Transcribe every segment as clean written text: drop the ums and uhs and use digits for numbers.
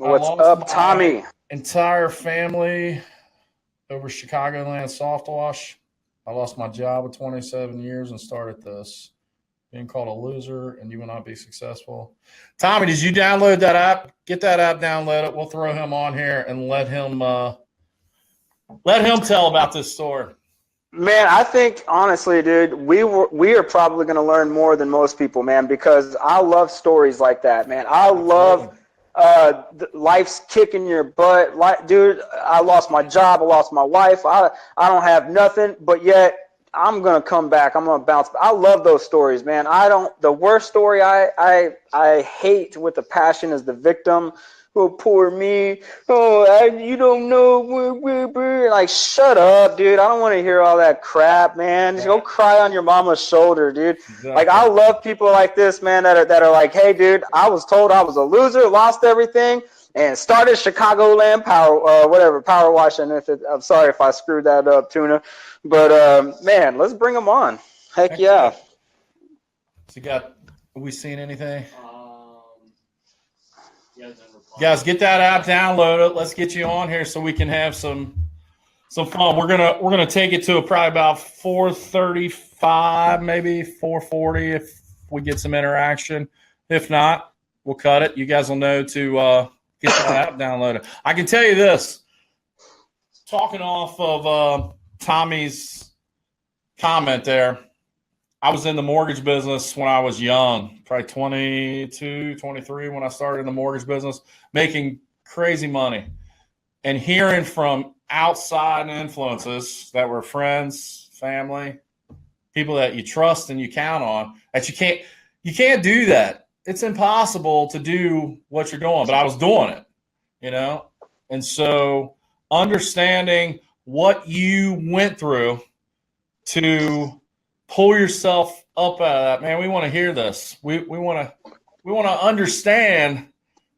I What's lost up, my Tommy? entire family over Chicagoland soft wash. I lost my job at 27 years and started this. Being called a loser and you will not be successful. Tommy, did you download that app? Get that app, download it. We'll throw him on here and let him tell about this story. Man, I think honestly, dude, we are probably going to learn more than most people, man, because I love stories like that, man. I love life's kicking your butt. Like, dude, I lost my job, I lost my wife, I don't have nothing, but yet I'm gonna come back. I'm gonna bounce. I love those stories, man. I don't. The worst story I hate with a passion is the victim. Oh, poor me. Oh, you don't know. Like, shut up, dude. I don't want to hear all that crap, man. Just go cry on your mama's shoulder, dude. Exactly. Like, I love people like this, man, that are like, hey, dude, I was told I was a loser, lost everything, and started Chicagoland Power Washing. I'm sorry if I screwed that up, Tuna. But, man, let's bring them on. Heck yeah. So have we seen anything? Guys, get that app, download it. Let's get you on here so we can have some fun. We're gonna take it to probably about 4:35, maybe 4:40 if we get some interaction. If not, we'll cut it. You guys will know to get that app downloaded. I can tell you this. Talking off of Tommy's comment there, I was in the mortgage business when I was young, probably 22, 23 when I started in the mortgage business, making crazy money. And hearing from outside influences that were friends, family, people that you trust and you count on, that you can't do that. It's impossible to do what you're doing, but I was doing it, you know? And so understanding what you went through to pull yourself up out of that, man. We want to hear this. We want to understand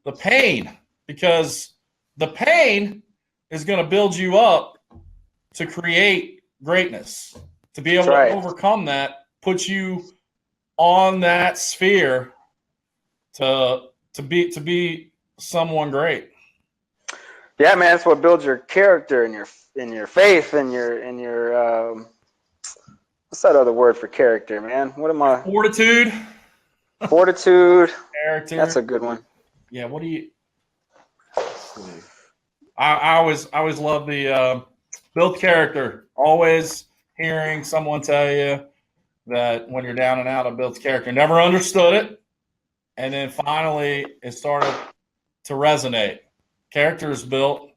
the pain, because the pain is going to build you up to create greatness. To be able to overcome that, put you on that sphere to be someone great. Yeah, man, that's what builds your character and your faith and your what's that other word for character, man? What am I? Fortitude. Character. That's a good one. Yeah. What do you? I always love the build character. Always hearing someone tell you that when you're down and out, it builds character. Never understood it, and then finally it started to resonate. Character is built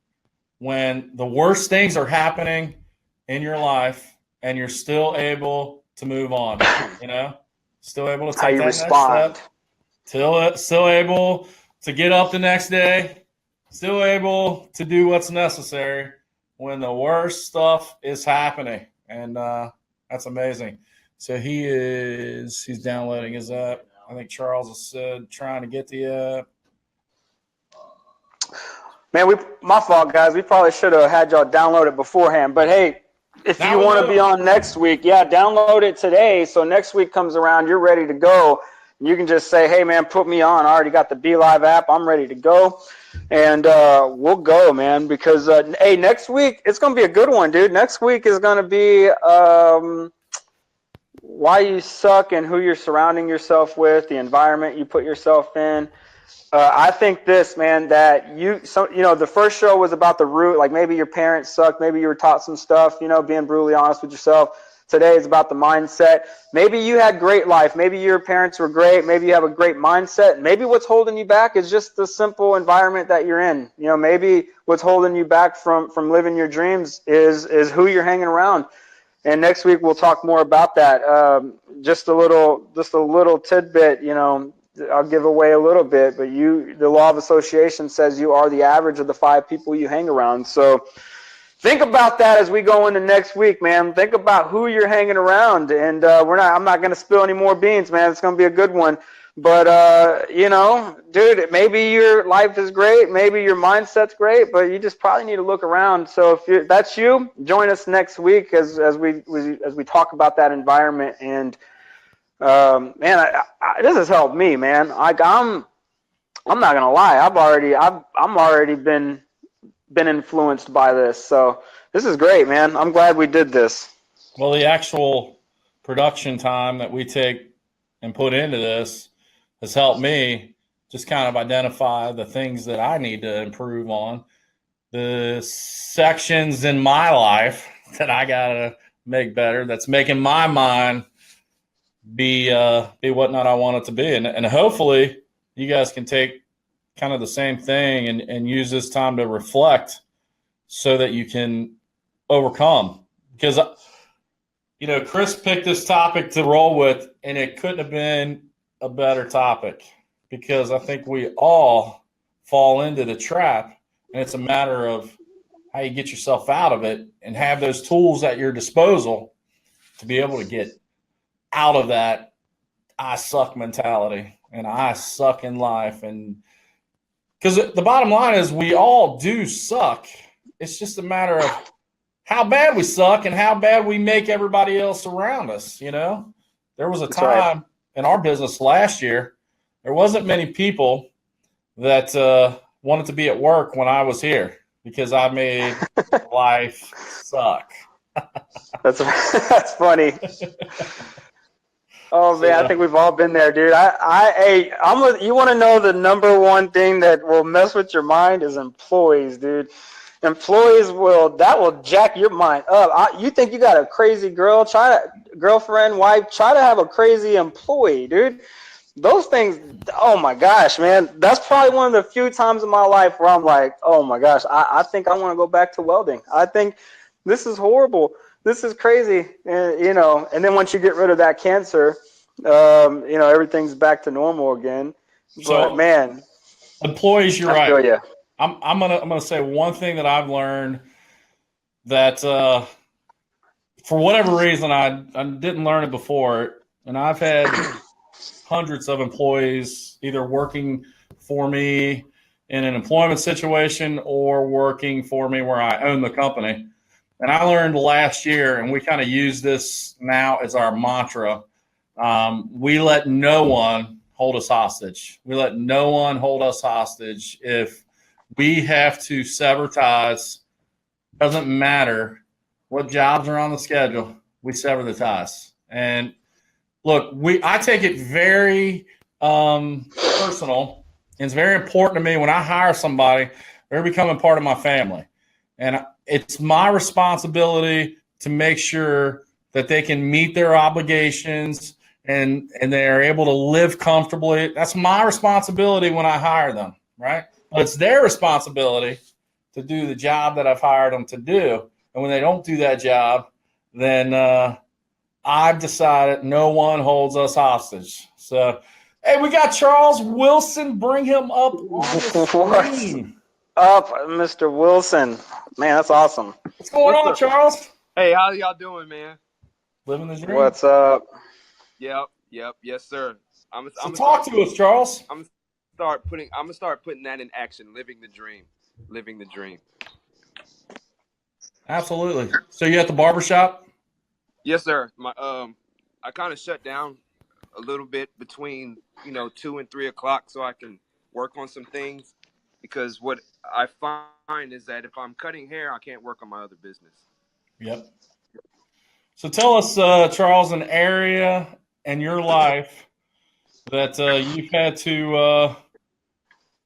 when the worst things are happening in your life and you're still able to move on, you know, still able to take that next step, still able to get up the next day, still able to do what's necessary when the worst stuff is happening. And that's amazing. So he's downloading his app. I think Charles has said trying to get the app. Man, my fault, guys. We probably should have had y'all download it beforehand. But hey, if you want to be on next week, download it today. So next week comes around, you're ready to go. You can just say, hey, man, put me on. I already got the Be Live app. I'm ready to go. And we'll go, man, because, hey, next week, it's going to be a good one, dude. Next week is going to be why you suck and who you're surrounding yourself with, the environment you put yourself in. I think this, man, that the first show was about the root, like maybe your parents sucked, maybe you were taught some stuff, being brutally honest with yourself. Today is about the mindset. Maybe you had great life. Maybe your parents were great. Maybe you have a great mindset. Maybe what's holding you back is just the simple environment that you're in. Maybe what's holding you back from living your dreams is who you're hanging around. And next week we'll talk more about that. Just a little tidbit, I'll give away a little bit, but the law of association says you are the average of the 5 people you hang around. So think about that as we go into next week, man. Think about who you're hanging around, and I'm not going to spill any more beans, man. It's going to be a good one. But dude, maybe your life is great, maybe your mindset's great, but you just probably need to look around. So if that's you, join us next week as we talk about that environment. And man, this has helped me, man. I'm not gonna lie. I'm already been influenced by this. So this is great, man. I'm glad we did this. Well, the actual production time that we take and put into this has helped me just kind of identify the things that I need to improve on, the sections in my life that I gotta make better. That's making my mind be whatnot I want it to be, and hopefully you guys can take kind of the same thing and use this time to reflect so that you can overcome. Because Chris picked this topic to roll with, and it couldn't have been a better topic because I think we all fall into the trap, and it's a matter of how you get yourself out of it and have those tools at your disposal to be able to get out of that I suck mentality and I suck in life. And because the bottom line is we all do suck. It's just a matter of how bad we suck and how bad we make everybody else around us. There was a time in our business last year, there wasn't many people that wanted to be at work when I was here because I made life suck. That's funny. Oh man, I think we've all been there, dude. You want to know the number one thing that will mess with your mind is employees, dude. Employees will jack your mind up. You think you got a crazy girlfriend, wife, try to have a crazy employee, dude. Those things, oh my gosh, man. That's probably one of the few times in my life where I'm like, oh my gosh, I think I want to go back to welding. I think this is horrible. This is crazy. And then once you get rid of that cancer, everything's back to normal again. So, but man, employees, you're right. I feel you. I'm gonna say one thing that I've learned that for whatever reason I didn't learn it before, and I've had hundreds of employees either working for me in an employment situation or working for me where I own the company. And I learned last year, and we kind of use this now as our mantra. We let no one hold us hostage. We let no one hold us hostage. If we have to sever ties, doesn't matter what jobs are on the schedule, we sever the ties. And look, I take it very personal. And it's very important to me when I hire somebody, they're becoming part of my family. And it's my responsibility to make sure that they can meet their obligations and they're able to live comfortably. That's my responsibility when I hire them, right? But it's their responsibility to do the job that I've hired them to do. And when they don't do that job, then I've decided no one holds us hostage. So, hey, we got Charles Wilson. Bring him up on the screen. Up, Mr. Wilson. Man, that's awesome. What's going on, Charles? Hey, how y'all doing, man? Living the dream. What's up? Yep, yes, sir. Talk to us, Charles. I'm gonna start putting that in action. Living the dream. Absolutely. So you at the barbershop? Yes, sir. I kind of shut down a little bit between 2 and 3 o'clock so I can work on some things, because what I find is that if I'm cutting hair, I can't work on my other business. Yep. So tell us, Charles, an area in your life that you've had to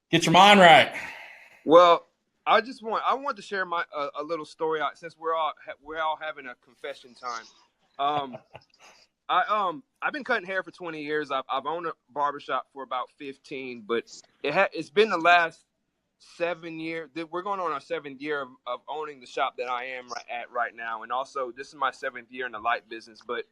get your mind right. Well, I want to share my a little story since we're all having a confession time. I've been cutting hair for 20 years. I've owned a barbershop for about 15, but it's been the last 7 years. We're going on our 7th year of owning the shop that I am at right now, and also this is my 7th year in the light business. But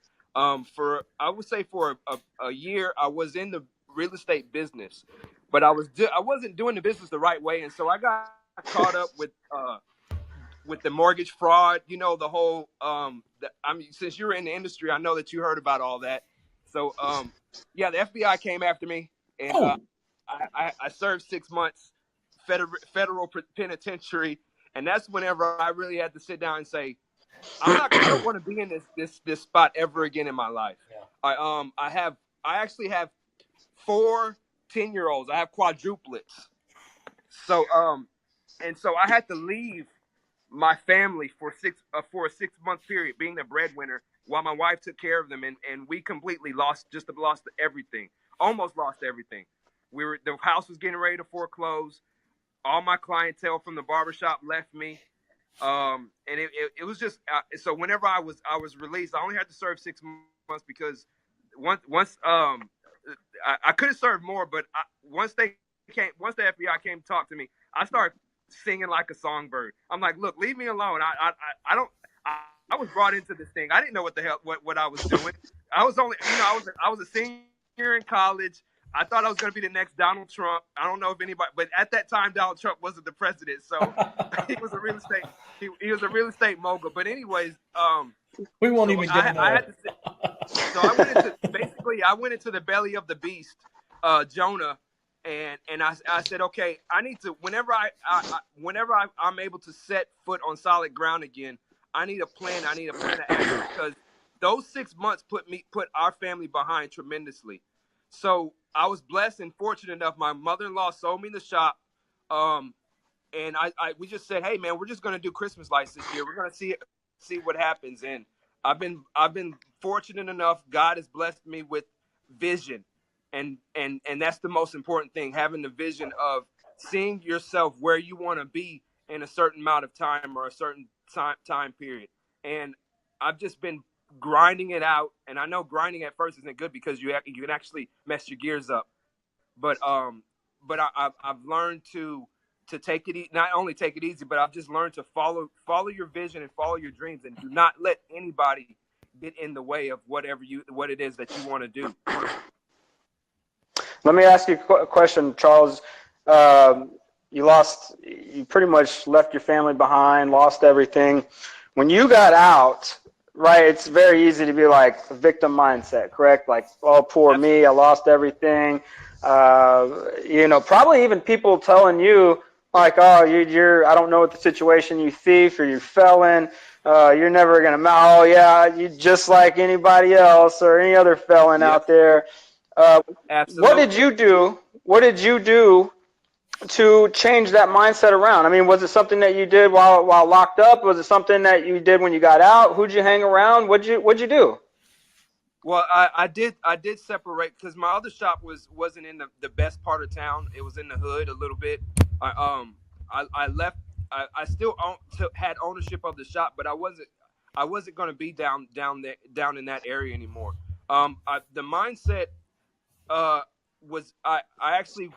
for a year, I was in the real estate business, but I wasn't doing the business the right way, and so I got caught up with the mortgage fraud. The whole since you're in the industry, I know that you heard about all that. So the FBI came after me, and I served 6 months federal penitentiary, and that's whenever I really had to sit down and say, I don't want to be in this spot ever again in my life. Yeah. I actually have 4 10-year-olds. I have quadruplets. So and so I had to leave my family for a 6-month period, being the breadwinner, while my wife took care of them, and we completely lost everything, almost lost everything. The house was getting ready to foreclose. All my clientele from the barbershop left me. And it was just so whenever I was released, I only had to serve 6 months because once I could have served more, but once the FBI came to talk to me, I started singing like a songbird. I'm like, look, leave me alone. I don't. I was brought into this thing. I didn't know what the hell what I was doing. I was only, I was a senior in college. I thought I was going to be the next Donald Trump. I don't know if anybody, but at that time, Donald Trump wasn't the president, so he was a real estate. He was a real estate mogul. But anyways, we won't even get into it. So I went into the belly of the beast, Jonah, and I said, okay, I need to. Whenever I'm able to set foot on solid ground again, I need a plan. I need a plan of action because those 6 months put our family behind tremendously. So I was blessed and fortunate enough. My mother-in-law sold me the shop, and we just said, hey man, we're just gonna do Christmas lights this year. We're gonna see what happens. And I've been fortunate enough. God has blessed me with vision, and that's the most important thing: having the vision of seeing yourself where you want to be in a certain amount of time or a certain time period. And I've just been grinding it out, and I know grinding at first isn't good because you can actually mess your gears up. But I've learned to take it not only take it easy, but I've just learned to follow your vision and follow your dreams, and do not let anybody get in the way of what it is that you want to do. Let me ask you a question, Charles. You pretty much left your family behind, lost everything. When you got out, right, it's very easy to be like a victim mindset, correct? Like, oh, poor me, I lost everything. Probably even people telling you like, oh, I don't know what the situation, you thief or you felon. You're never going to, oh yeah, you just like anybody else or any other felon out there. Absolutely. What did you do to change that mindset around? I mean, was it something that you did while locked up? Was it something that you did when you got out? Who'd you hang around? What'd you do? Well, I did separate because my other shop wasn't in the best part of town. It was in the hood a little bit. I left. I still had ownership of the shop, but I wasn't going to be down in that area anymore. The mindset was I actually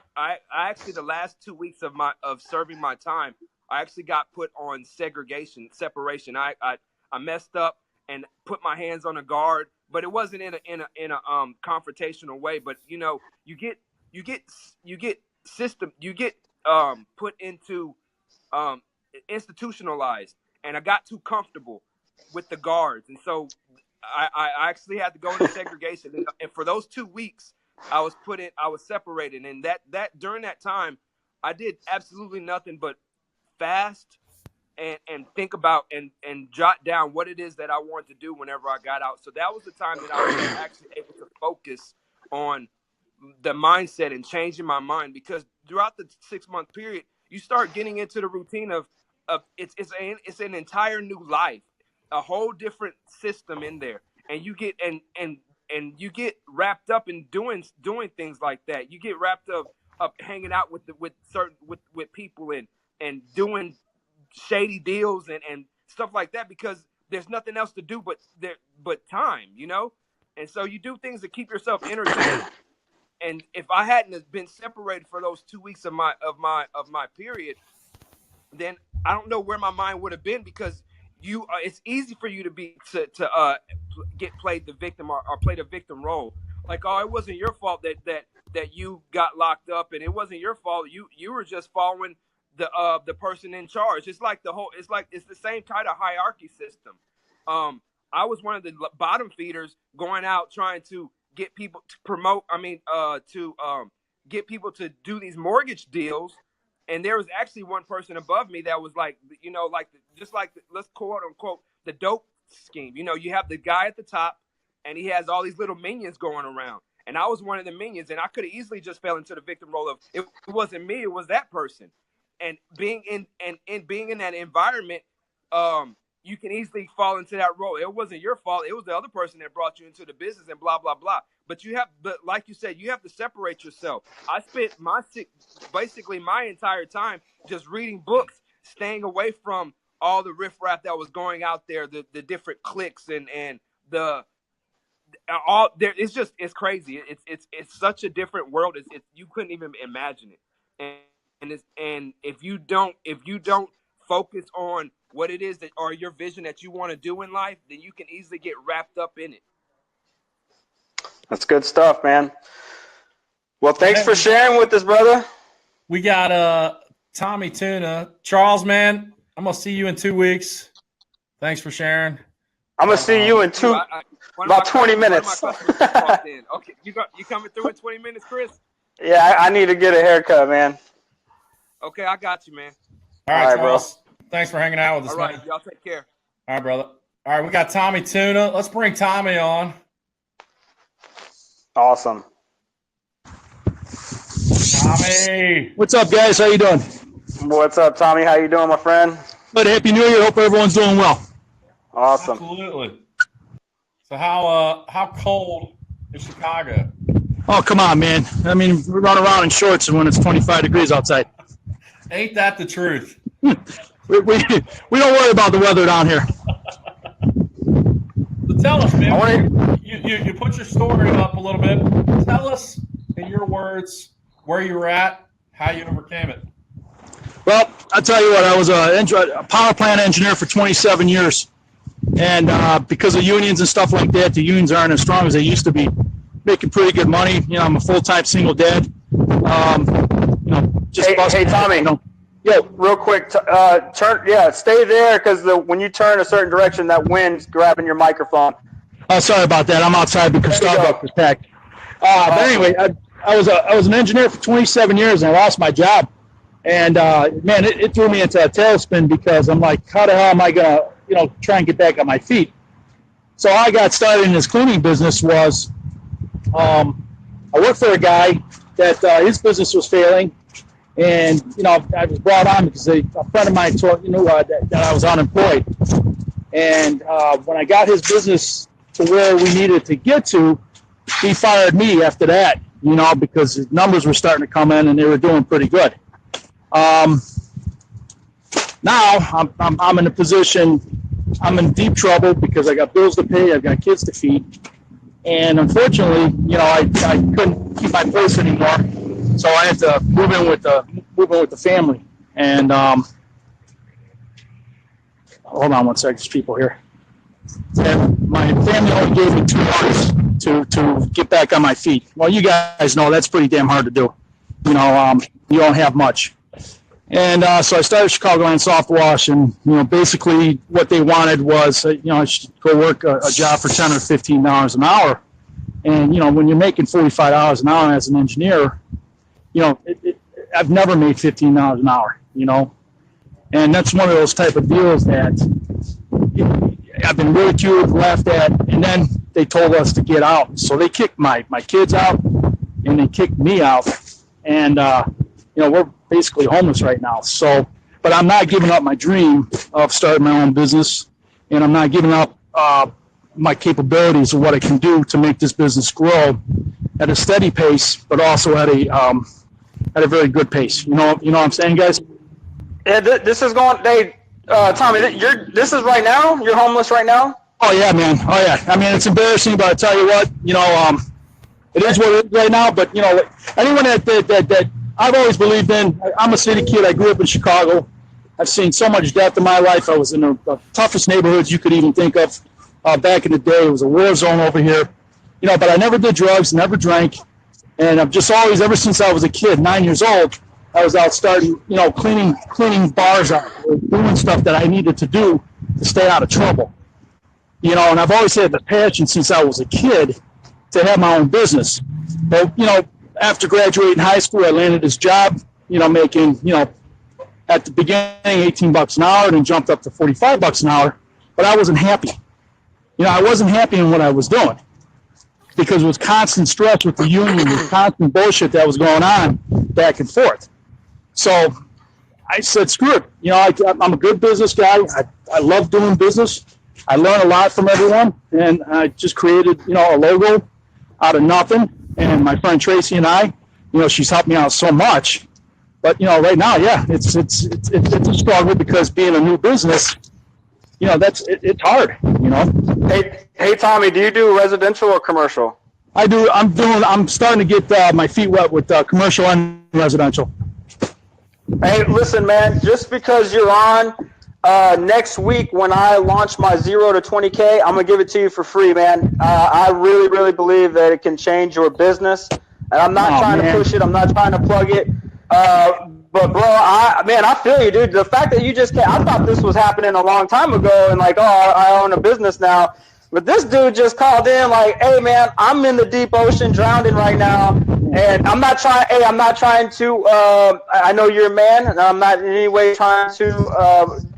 the last 2 weeks of serving my time, I actually got put on separation. I messed up and put my hands on a guard, but it wasn't in a confrontational way. But you get put into institutionalized, and I got too comfortable with the guards, and so I actually had to go into segregation. And for those 2 weeks, I was separated, and that during that time, I did absolutely nothing but fast and think about and jot down what it is that I wanted to do whenever I got out. So that was the time that I was actually able to focus on the mindset and changing my mind, because throughout the 6-month period, you start getting into the routine of it's an entire new life, a whole different system in there, and you get and you get wrapped up in doing things like that. You get wrapped up hanging out with people and doing shady deals and stuff like that, because there's nothing else to do but time, and so you do things to keep yourself entertained. And if I hadn't been separated for those 2 weeks of my period, then I don't know where my mind would have been, because it's easy for you to play the victim or play the victim role. Like, oh, it wasn't your fault that you got locked up, and it wasn't your fault. You were just following the person in charge. It's the same kind of hierarchy system. I was one of the bottom feeders going out trying to get people to promote. Get people to do these mortgage deals. And there was actually one person above me that was let's quote unquote the dope scheme. You have the guy at the top, and he has all these little minions going around. And I was one of the minions, and I could have easily just fell into the victim role of it wasn't me, it was that person. And being in that environment, you can easily fall into that role. It wasn't your fault. It was the other person that brought you into the business and blah, blah, blah. But like you said, you have to separate yourself. I spent basically my entire time just reading books, staying away from all the riffraff that was going out there, the different cliques and the all there. It's crazy. It's such a different world. You couldn't even imagine it. And if you don't focus on what it is that or your vision that you want to do in life, then you can easily get wrapped up in it. That's good stuff, man. Well, thanks for sharing with us, brother. We got Tommy Tuna. Charles, man, I'm going to see you in 2 weeks. Thanks for sharing. I'm going to see you in about 20 minutes. Okay, you coming through in 20 minutes, Chris? Yeah, I need to get a haircut, man. Okay, I got you, man. All right, bro. Charles. Thanks for hanging out with us, All right, man. y'all take care. All right, brother. All right, we got Tommy Tuna. Let's bring Tommy on. Awesome. Tommy. What's up, guys? How you doing? What's up, Tommy? How you doing, my friend? Good. Happy New Year. Hope everyone's doing well. Awesome. Absolutely. So how cold is Chicago? Oh, come on, man. I mean, we run around in shorts when it's 25 degrees outside. Ain't that the truth? we don't worry about the weather down here. So tell us, man. You put your story up a little bit. Tell us, in your words, where you were at, how you overcame it. Well, I'll tell you what. I was a power plant engineer for 27 years. And because of unions and stuff like that, the unions aren't as strong as they used to be. Making pretty good money. You know, I'm a full-time single dad. Hey, Tommy. Yeah. Real quick, stay there because when you turn a certain direction, that wind's grabbing your microphone. Oh, sorry about that. I'm outside because Starbucks is packed. But anyway, I was an engineer for 27 years and I lost my job. And man, it threw me into a tailspin because I'm like, how the hell am I gonna, try and get back on my feet? So how I got started in this cleaning business was, I worked for a guy that his business was failing. And, I was brought on because a friend of mine told, that I was unemployed. And when I got his business to where we needed to get to, he fired me after that, because his numbers were starting to come in and they were doing pretty good. Now I'm in a position, I'm in deep trouble because I got bills to pay, I've got kids to feed. And unfortunately, I couldn't keep my place anymore. So I had to move in with the family. And hold on one second, there's people here. And my family only gave me 2 months to get back on my feet. Well, you guys know that's pretty damn hard to do. You don't have much. And so I started Chicagoland Soft Wash, and basically what they wanted was I should go work a job for $10 or $15 an hour. And when you're making $45 an hour as an engineer, I've never made $15 an hour, and that's one of those type of deals that I've been ridiculed, laughed at, and then they told us to get out. So they kicked my kids out, and they kicked me out, and we're basically homeless right now. So, but I'm not giving up my dream of starting my own business, and I'm not giving up my capabilities of what I can do to make this business grow at a steady pace, but also at a very good pace. You know what I'm saying, guys? Yeah, this is going. Tommy, this is right now. You're homeless right now. Oh yeah, man. Oh yeah. I mean, it's embarrassing, but I tell you what, it is what it is right now. But anyone that I've always believed in. I'm a city kid. I grew up in Chicago. I've seen so much death in my life. I was in the toughest neighborhoods you could even think of. Back in the day, it was a war zone over here. But I never did drugs, never drank. And I've just always, ever since I was a kid, 9 years old, I was out starting, cleaning bars out, doing stuff that I needed to do to stay out of trouble. And I've always had the passion since I was a kid to have my own business. But, after graduating high school, I landed this job, making, at the beginning, $18 an hour, then jumped up to $45 an hour. But I wasn't happy. I wasn't happy in what I was doing. because it was constant stress with the union, with constant bullshit that was going on back and forth. So I said, screw it. You know, I'm a good business guy. I love doing business. I learn a lot from everyone, and I just created, you know, a logo out of nothing. And my friend Tracy and I, you know, she's helped me out so much. But you know, right now, yeah, it's a struggle because being a new business, you know, it's hard. You know. Hey, Tommy, do you do residential or commercial? I do. I'm starting to get my feet wet with commercial and residential. Hey, listen, man. Just because you're on next week when I launch my 0 to 20K, I'm gonna give it to you for free, man. I really, really believe that it can change your business, and I'm not trying to push it. I'm not trying to plug it. But bro, I feel you, dude. The fact that you just came, I thought this was happening a long time ago, and like, oh, I own a business now. But this dude just called in like, hey man, I'm in the deep ocean drowning right now, and I'm not trying to, I know you're a man, and I'm not in any way trying to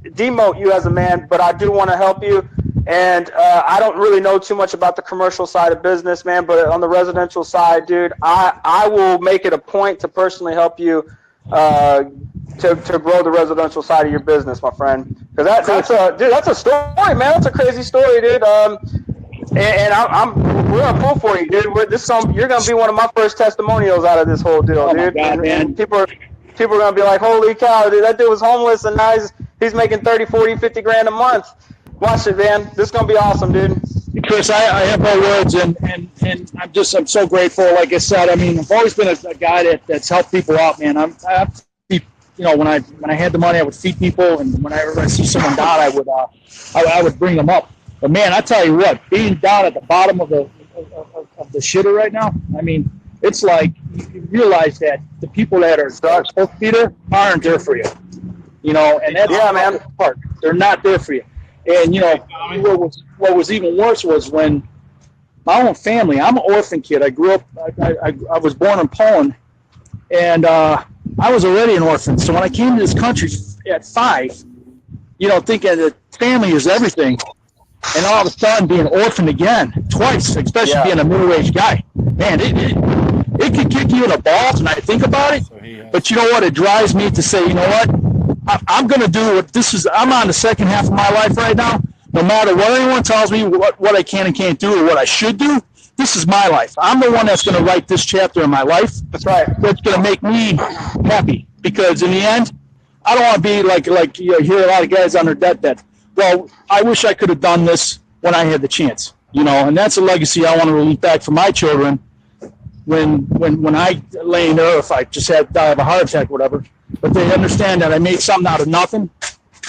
demote you as a man, but I do want to help you. And I don't really know too much about the commercial side of business, man, but on the residential side, dude, I will make it a point to personally help you to grow the residential side of your business, my friend. Because that's a story, man. That's a crazy story, dude. And we're gonna pull for you, dude. You're gonna be one of my first testimonials out of this whole deal, oh dude. My God, and people are gonna be like, holy cow, dude, that dude was homeless and now he's making 30, 40, 50 grand a month. Watch it, man. This is gonna be awesome, dude. Chris, I have no words, and I'm so grateful. Like I said, I mean, I've always been a guy that's helped people out, man. You know, when I had the money, I would feed people, and whenever I see someone down, I would bring them up. But man, I tell you what, being down at the bottom of the shitter right now, I mean, it's like you realize that the people that are supposed to be there aren't there for you. You know, and that's man. The part. They're not there for you. And you know, what was even worse was when my own family. I'm an orphan kid. I grew up. I was born in Poland, and I was already an orphan. So when I came to this country at 5, you know, thinking that family is everything, and all of a sudden being orphaned again twice, especially being a middle-aged guy, man, it could kick you in the balls. And I think about it, but you know what? It drives me to say, you know what? I'm going to do what this is. I'm on the second half of my life right now. No matter what anyone tells me what I can and can't do or what I should do, this is my life. I'm the one that's going to write this chapter in my life. That's right. That's going to make me happy, because in the end, I don't want to be like you hear a lot of guys on their deathbed. Well, I wish I could have done this when I had the chance, you know, and that's a legacy I want to leave back for my children. When I lay in there, if I just die of a heart attack or whatever, but they understand that I made something out of nothing,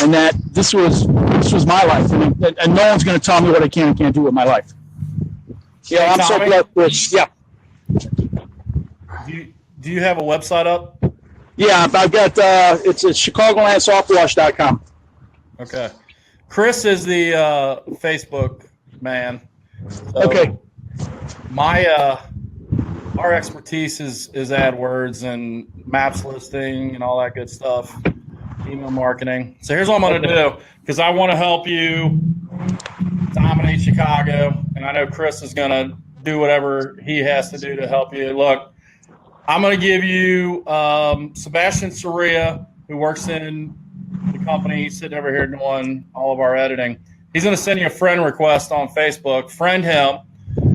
and that this was my life, and no one's going to tell me what I can and can't do with my life. Yeah, I'm so blessed with. Yeah. Do you have a website up? Yeah, I've got it's at chicagolandsoftwash.com. Okay. Chris is the Facebook man. So okay. Our expertise is AdWords and maps listing and all that good stuff, email marketing. So here's what I'm going to do, because I want to help you dominate Chicago, and I know Chris is going to do whatever he has to do to help you. Look, I'm going to give you Sebastian Soria, who works in the company. He's sitting over here doing all of our editing. He's going to send you a friend request on Facebook. Friend him.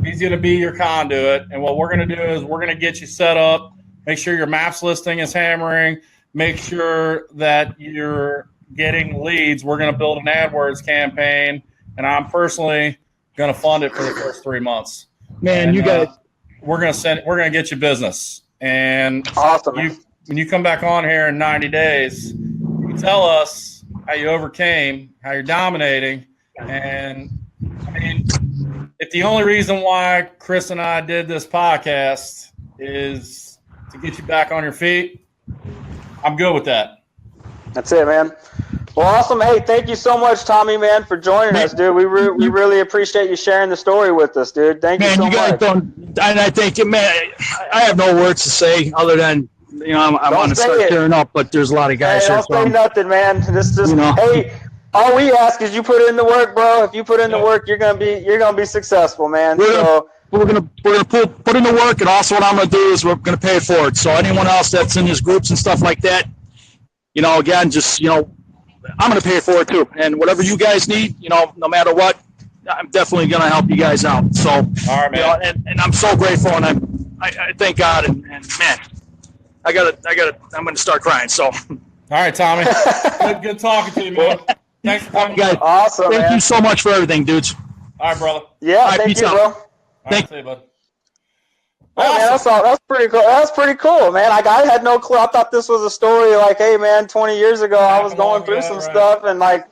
He's going to be your conduit. And what we're going to do is we're going to get you set up, make sure your maps listing is hammering, make sure that you're getting leads. We're going to build an AdWords campaign, and I'm personally going to fund it for the first 3 months. Man, you got it. We're going to get you business. And awesome. When you come back on here in 90 days, you can tell us how you overcame, how you're dominating. And I mean, if the only reason why Chris and I did this podcast is to get you back on your feet, I'm good with that. That's it, man. Well, awesome. Hey, thank you so much, Tommy, man, for joining us, dude. We really appreciate you sharing the story with us, dude. Thank you so much. Man, you guys don't, and I think, man, I have no words to say other than, you know, I want to start tearing up, but there's a lot of guys here. Don't say nothing, man. Hey, all we ask is you put in the work, bro. If you put in the work, you're gonna be successful, man. So we're gonna put in the work, and also what I'm gonna do is we're gonna pay it forward. So anyone else that's in these groups and stuff like that, again, just I'm gonna pay it forward too. And whatever you guys need, no matter what, I'm definitely gonna help you guys out. So, All right, man. And I'm so grateful, and I thank God, and man, I'm gonna start crying. So, All right, Tommy. Good talking to you, man. Thanks for coming. guys, Awesome, thank man. you so much for everything, dudes. All right, brother. Yeah, right, thank peace you, out. bro. All right, Thank see you, bud. Oh, man, that's pretty cool. That's pretty cool, man. Like, I had no clue. I thought this was a story like, hey, man, 20 years ago, I was going through some stuff, and like,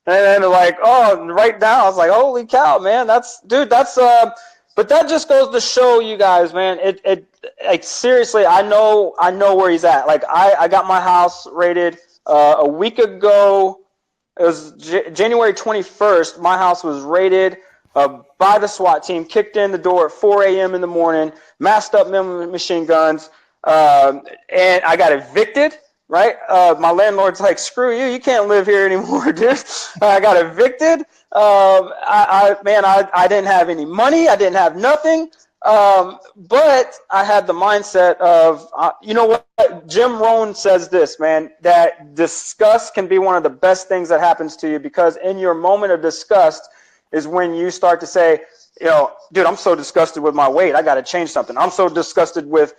and then like, oh, right now, I was like, holy cow, man, but that just goes to show you guys, man. It like seriously, I know where he's at. Like, I got my house rated a week ago. It was January 21st. My house was raided by the SWAT team, kicked in the door at 4 a.m. in the morning, masked up machine guns, and I got evicted, right? My landlord's like, screw you, you can't live here anymore, dude. I got evicted. I didn't have any money. I didn't have nothing. But I had the mindset of, you know what? Jim Rohn says this, man, that disgust can be one of the best things that happens to you, because in your moment of disgust is when you start to say, dude, I'm so disgusted with my weight. I got to change something. I'm so disgusted with,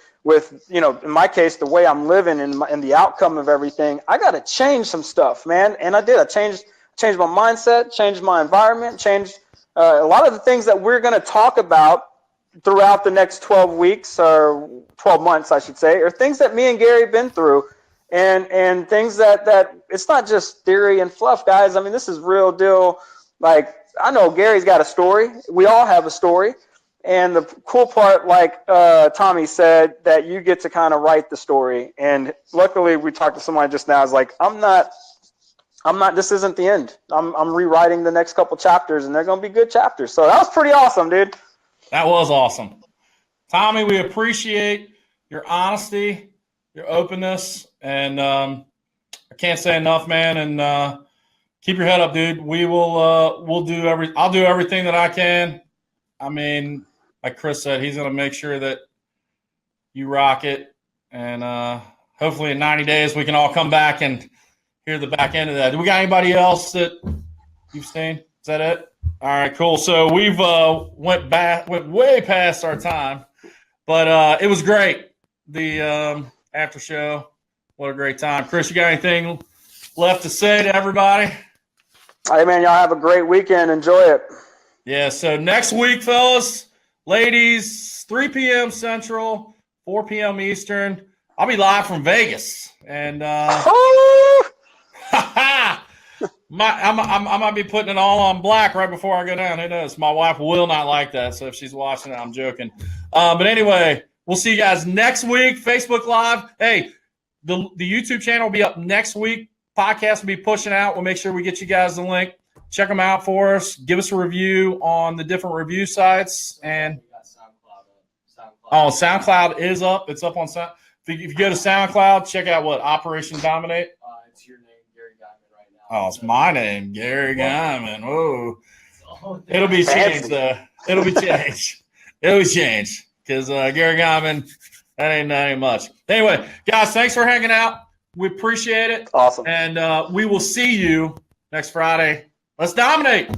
in my case, the way I'm living and the outcome of everything. I got to change some stuff, man. And I did. I changed my mindset, changed my environment, changed a lot of the things that we're going to talk about throughout the next 12 weeks or 12 months, I should say, are things that me and Gary been through, and things that it's not just theory and fluff, guys. I mean, this is real deal. Like, I know Gary's got a story. We all have a story. And the cool part, like Tommy said, that you get to kind of write the story. And luckily we talked to someone just now. Is like, I'm not, this isn't the end. I'm rewriting the next couple chapters, and they're going to be good chapters. So that was pretty awesome, dude. That was awesome. Tommy, we appreciate your honesty, your openness, and I can't say enough, man. And keep your head up, dude. I'll do everything that I can. I mean, like Chris said, he's going to make sure that you rock it. And hopefully in 90 days we can all come back and hear the back end of that. Do we got anybody else that you've seen? Is that it? All right, cool. So we've went way past our time, but it was great. The after show, what a great time. Chris, you got anything left to say to everybody? Hey, man, y'all have a great weekend. Enjoy it. Yeah, so next week, fellas, ladies, 3 p.m. Central, 4 p.m. Eastern. I'll be live from Vegas. And I might be putting it all on black right before I go down. Who knows? My wife will not like that. So if she's watching it, I'm joking. But anyway, we'll see you guys next week. Facebook Live. Hey, the YouTube channel will be up next week. Podcast will be pushing out. We'll make sure we get you guys the link. Check them out for us. Give us a review on the different review sites. And SoundCloud is up. It's up on Sound. If you go to SoundCloud, check out what Operation Dominate. It's your name, Gary Guyman, right now. Oh, it's my name, Gary Guyman. Whoa. It'll be changed, though. It'll be changed. It'll be changed because Gary Guyman, that ain't much. Anyway, guys, thanks for hanging out. We appreciate it. Awesome. And we will see you next Friday. Let's dominate.